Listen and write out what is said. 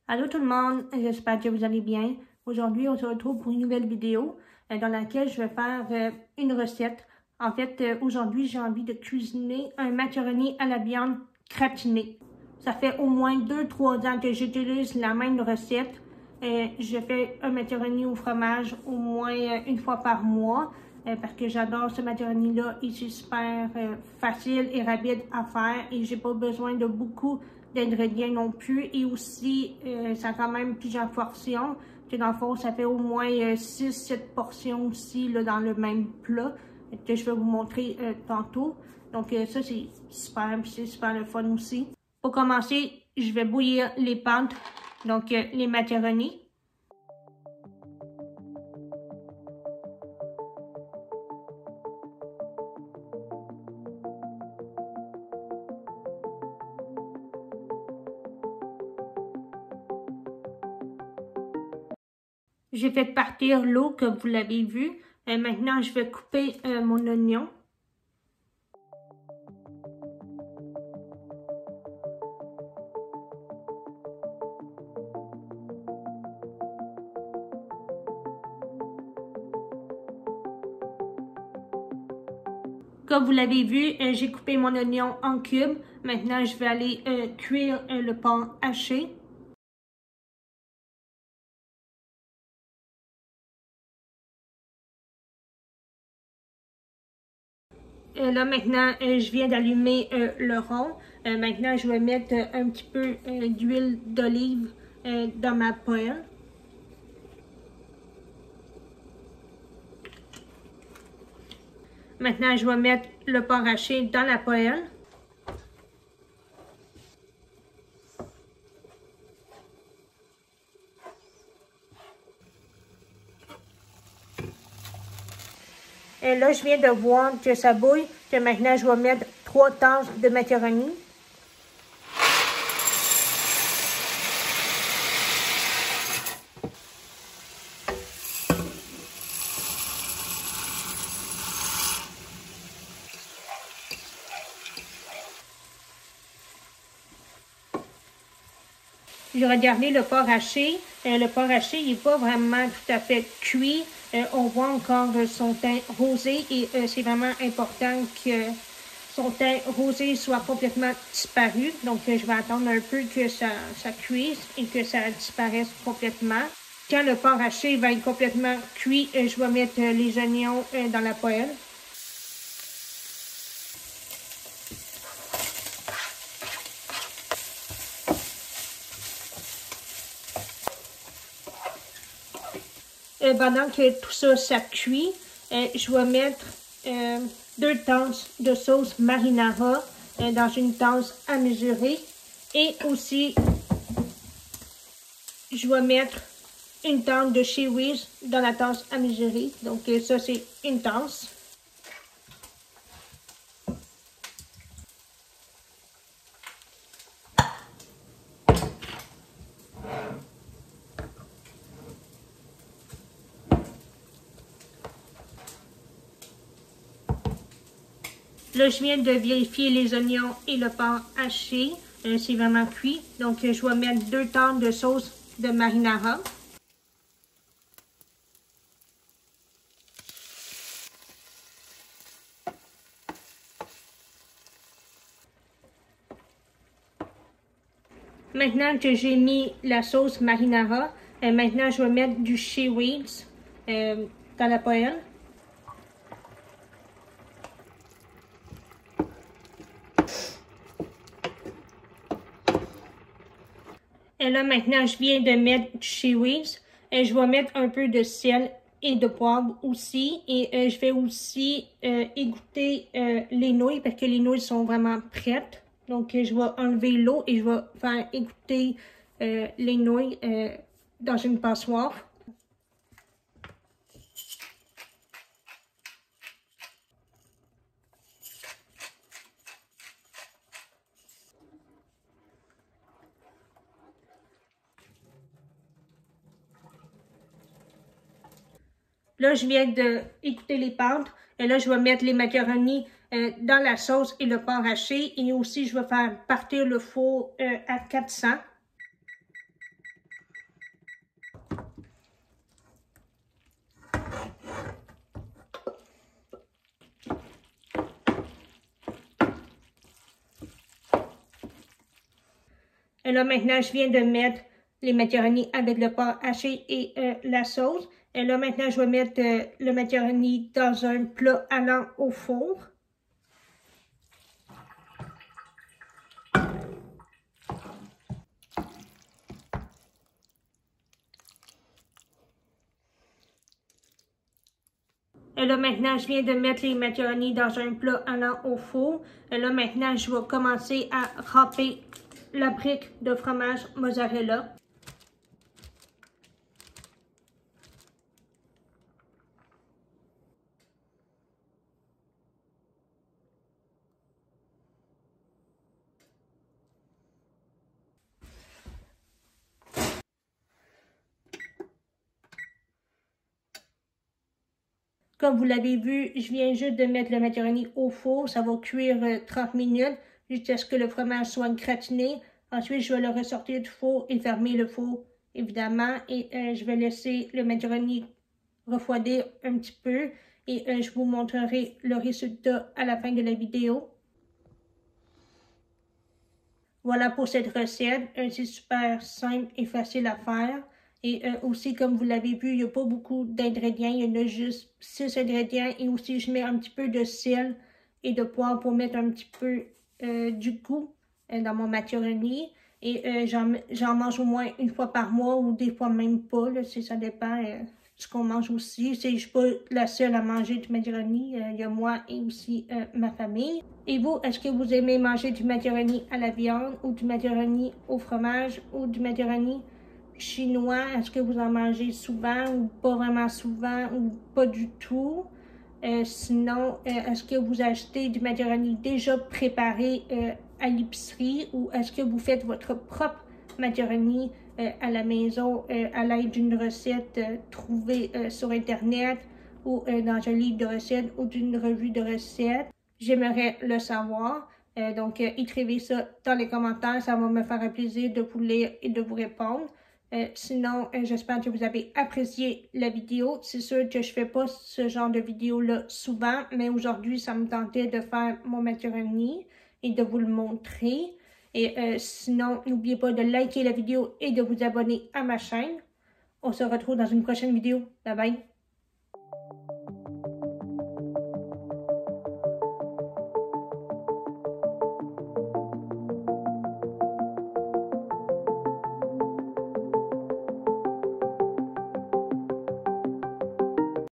Allô tout le monde, j'espère que vous allez bien. Aujourd'hui, on se retrouve pour une nouvelle vidéo dans laquelle je vais faire une recette. En fait, aujourd'hui, j'ai envie de cuisiner un macaroni à la viande gratiné. Ça fait au moins 2-3 ans que j'utilise la même recette. Je fais un macaroni au fromage au moins une fois par mois parce que j'adore ce macaroni-là. Il est super facile et rapide à faire et j'ai pas besoin de beaucoup d'ingrédients non plus. Et aussi, ça a quand même plusieurs portions. Que dans le fond, ça fait au moins 6-7 portions aussi là, dans le même plat que je vais vous montrer tantôt. Donc ça, c'est super, c'est super le fun aussi. Pour commencer, je vais bouillir les pâtes, donc les macaronis. J'ai fait partir l'eau comme vous l'avez vu. Maintenant, je vais couper mon oignon. Comme vous l'avez vu, j'ai coupé mon oignon en cubes. Maintenant, je vais aller cuire le porc haché. Là, maintenant, je viens d'allumer le rond. Maintenant, je vais mettre un petit peu d'huile d'olive dans ma poêle. Maintenant, je vais mettre le porc haché dans la poêle. Et là, je viens de voir que ça bouille, que maintenant, je vais mettre 3 tasses de macaroni. J'ai regardé le porc haché. Le porc haché, il n'est pas vraiment tout à fait cuit. On voit encore son teint rosé et c'est vraiment important que son teint rosé soit complètement disparu. Donc, je vais attendre un peu que ça cuise et que ça disparaisse complètement. Quand le porc haché va être complètement cuit, je vais mettre les oignons dans la poêle. Pendant que tout ça, ça cuit, je vais mettre 2 tasses de sauce marinara dans une tasse à mesurer. Et aussi, je vais mettre une tasse de cheese dans la tasse à mesurer. Donc ça, c'est une tasse. Là, je viens de vérifier les oignons et le porc haché. C'est vraiment cuit. Donc, je vais mettre 2 tasses de sauce de marinara. Maintenant que j'ai mis la sauce marinara, maintenant, je vais mettre du cheese dans la poêle. Et là, maintenant, je viens de mettre du cheese. Je vais mettre un peu de sel et de poivre aussi. Et je vais aussi égoutter les nouilles parce que les nouilles sont vraiment prêtes. Donc, je vais enlever l'eau et je vais faire égoutter les nouilles dans une passoire. Là, je viens d'égoutter les pâtes. Et là, je vais mettre les macaronis dans la sauce et le porc haché. Et aussi, je vais faire partir le four à 400. Et là, maintenant, je viens de mettre les macaronis avec le porc haché et la sauce. Et là, maintenant, je vais mettre le macaroni dans un plat allant au four. Et là, maintenant, je viens de mettre les macaronis dans un plat allant au four. Et là, maintenant, je vais commencer à râper la brique de fromage mozzarella. Comme vous l'avez vu, je viens juste de mettre le macaroni au four. Ça va cuire 30 minutes jusqu'à ce que le fromage soit gratiné. Ensuite, je vais le ressortir du four et fermer le four, évidemment. Et je vais laisser le macaroni refroidir un petit peu. Et je vous montrerai le résultat à la fin de la vidéo. Voilà pour cette recette. C'est super simple et facile à faire. Et aussi, comme vous l'avez vu, il n'y a pas beaucoup d'ingrédients. Il y en a juste 6 ingrédients. Et aussi, je mets un petit peu de sel et de poivre pour mettre un petit peu du goût dans mon macaroni. Et j'en mange au moins une fois par mois ou des fois même pas. Là, ça dépend de ce qu'on mange aussi. Je ne suis pas la seule à manger du macaroni. Il y a moi et aussi ma famille. Et vous, est-ce que vous aimez manger du macaroni à la viande ou du macaroni au fromage ou du macaroni chinois? Est-ce que vous en mangez souvent ou pas vraiment souvent ou pas du tout? Sinon, est-ce que vous achetez du macaroni déjà préparé à l'épicerie ou est-ce que vous faites votre propre macaroni à la maison à l'aide d'une recette trouvée sur Internet ou dans un livre de recettes ou d'une revue de recettes? J'aimerais le savoir. Donc, écrivez ça dans les commentaires. Ça va me faire un plaisir de vous lire et de vous répondre. Sinon, j'espère que vous avez apprécié la vidéo. C'est sûr que je fais pas ce genre de vidéo-là souvent, mais aujourd'hui, ça me tentait de faire mon macaroni et de vous le montrer. Et sinon, n'oubliez pas de liker la vidéo et de vous abonner à ma chaîne. On se retrouve dans une prochaine vidéo. Bye bye!